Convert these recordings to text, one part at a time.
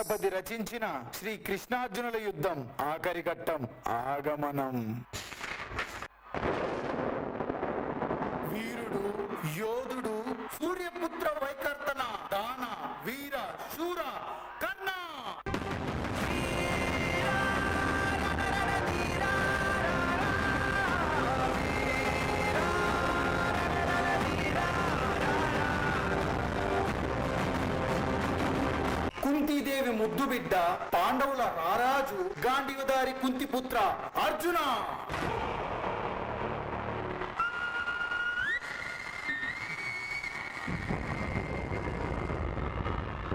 గణపతి రచించిన శ్రీ కృష్ణార్జునుల యుద్ధం ఆఖరి ఘట్టం ఆగమనం. వీరుడు యోధుడు సూర్యపుత్ర వైకర్తన దాన వీర శూర కర్ణ. కుంతీదేవి ముద్దు బిడ్డ పాండవుల రారాజు గాంధీవదారి కుంతిపుత్ర అర్జున.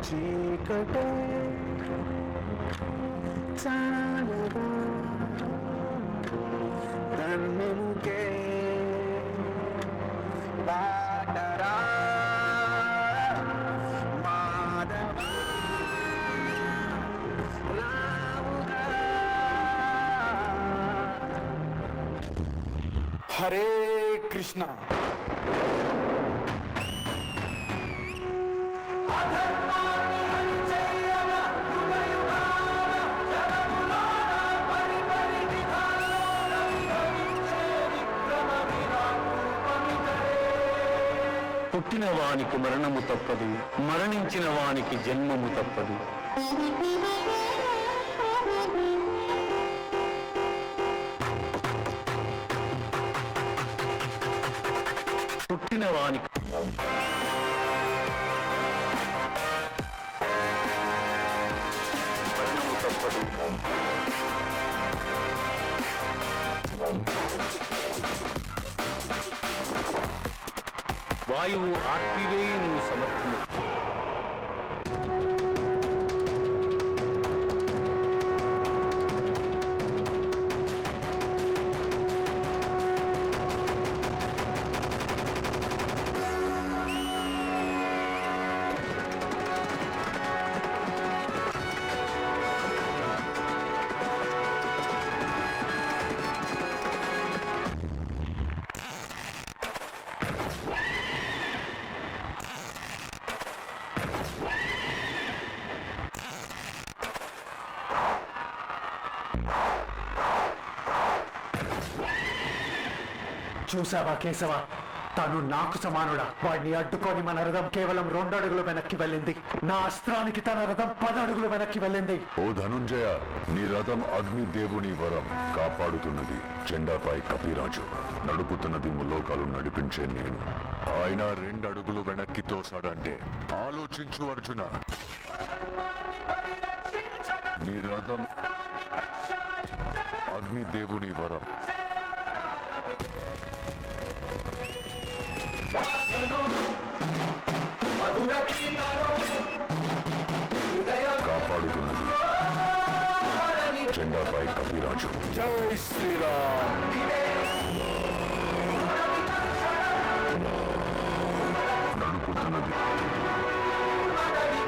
చీకటే చాలదా ధర్మముకే బాటరా మాధవా రాముగా. హరే కృష్ణ. పుట్టిన వానికి మరణము తప్పదు, మరణించిన వానికి జన్మము తప్పదు. పుట్టిన వానికి మరణము తప్పదు. వాయువు ఆర్పివేయును సమర్థము. చూసావా కేశవ, తను నాకు సమానుడా? వాడిని అడ్డుకొని మన రథం కేవలం 2 అడుగులు వెనక్కి వెళ్ళింది. నా అస్త్రానికి తన రథం 10 అడుగులు వెనక్కి వెళ్ళింది. ఓ ధనుంజయ, నీ రథం అగ్నిదేవుని వరం కాపాడుతున్నది. చెండాపై కపిరాజు నడుపుతున్నది ముల్లోకాలు నడిపించే నేను. ఆయన 2 అడుగులు వెనక్కి తోసాడంటే ఆలోచించు అర్జున. నీ రథం అగ్నిదేవుని వరం. కాపాడుతున్నది చెండాపై కపిరాజు. జై శ్రీరామ్. నడుపుతున్నది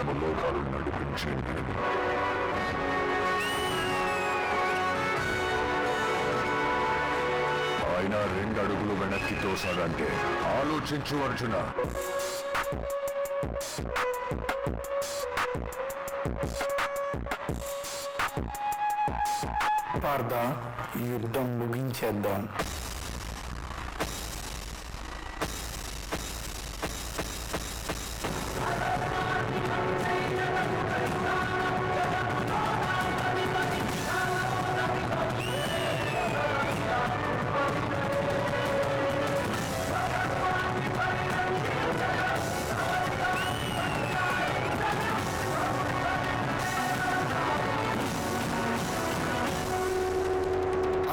ముల్లోకాలు నడిపించే నేను. ఆయన 2 అడుగులు వెనక్కి తోసాడంటే ఆలోచించు అర్జున. పార్థ, ఈ యుద్ధం ముగించేద్దాం.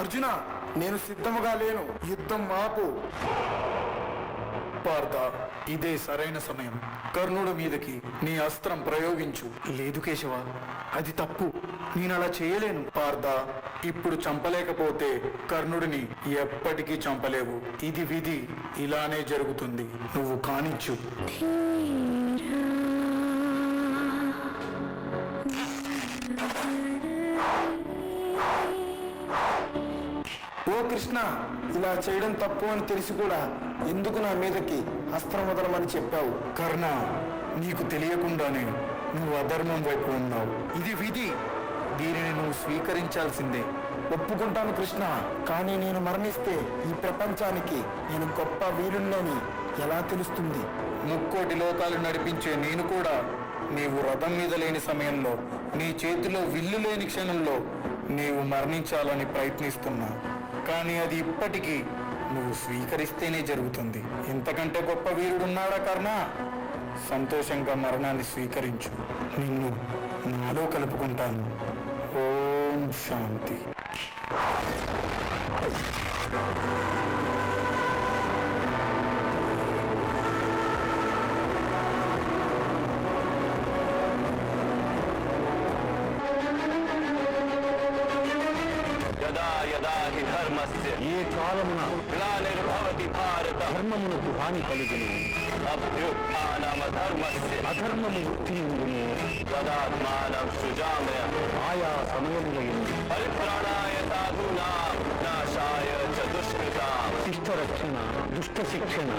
అర్జున, నేను సిద్ధముగా లేను. యుద్ధం మాపు. పార్థ, ఇదే సరైన సమయం. కర్ణుడి మీదకి నీ అస్త్రం ప్రయోగించు. లేదు కేశవ, అది తప్పు. నేను అలా చేయలేను. పార్థ, ఇప్పుడు చంపలేకపోతే కర్ణుడిని ఎప్పటికీ చంపలేవు. ఇది విధి. ఇలానే జరుగుతుంది. నువ్వు కానిచ్చు. ఓ కృష్ణ, ఇలా చేయడం తప్పు అని తెలిసి కూడా ఎందుకు నా మీదకి అస్త్రం వదలమని చెప్పావు? కర్ణ, నీకు తెలియకుండానే నువ్వు అధర్మం వైపు ఉన్నావు. ఇది విధి. దీనిని నువ్వు స్వీకరించాల్సిందే. ఒప్పుకుంటాను కృష్ణ, కానీ నేను మరణిస్తే ఈ ప్రపంచానికి నేను గొప్ప వీరుణ్ణని ఎలా తెలుస్తుంది? ముక్కోటి లోకాలు నడిపించే నేను కూడా నీవు రథం మీద లేని సమయంలో, నీ చేతిలో విల్లు లేని క్షణంలో నీవు మరణించాలని ప్రయత్నిస్తున్నా. కానీ అది ఇప్పటికీ నువ్వు స్వీకరిస్తేనే జరుగుతుంది. ఇంతకంటే గొప్ప వీరుడున్నాడా కర్ణ? సంతోషంగా మరణాన్ని స్వీకరించు. నిన్ను నాలో కలుపుకుంటాను. ఓం శాంతి. యదా యదా హి ధర్మస్య ఏ కాలమున గ్లానిర్భవతి భారత ధర్మమునకు హాని కలుగును అభ్యుత్థానమధర్మస్య అధర్మము వృద్ధియుండును తదాత్మానం సృజామ్య ఆయా సమయములయందు పరిత్రాణాయ సాధూనాం నాశాయ చ దుష్కృతాం శిష్ట రక్షణ దుష్ట శిక్షణ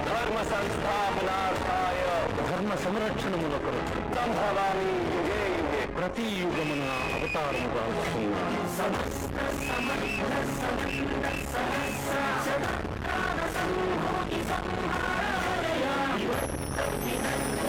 ధర్మ సంస్థాపనార్థాయ ధర్మ సంరక్షణముల కొరకు సంభవామి యుగే యుగే ప్రతి యుగమున అవతారముగా వస్తున్నాను.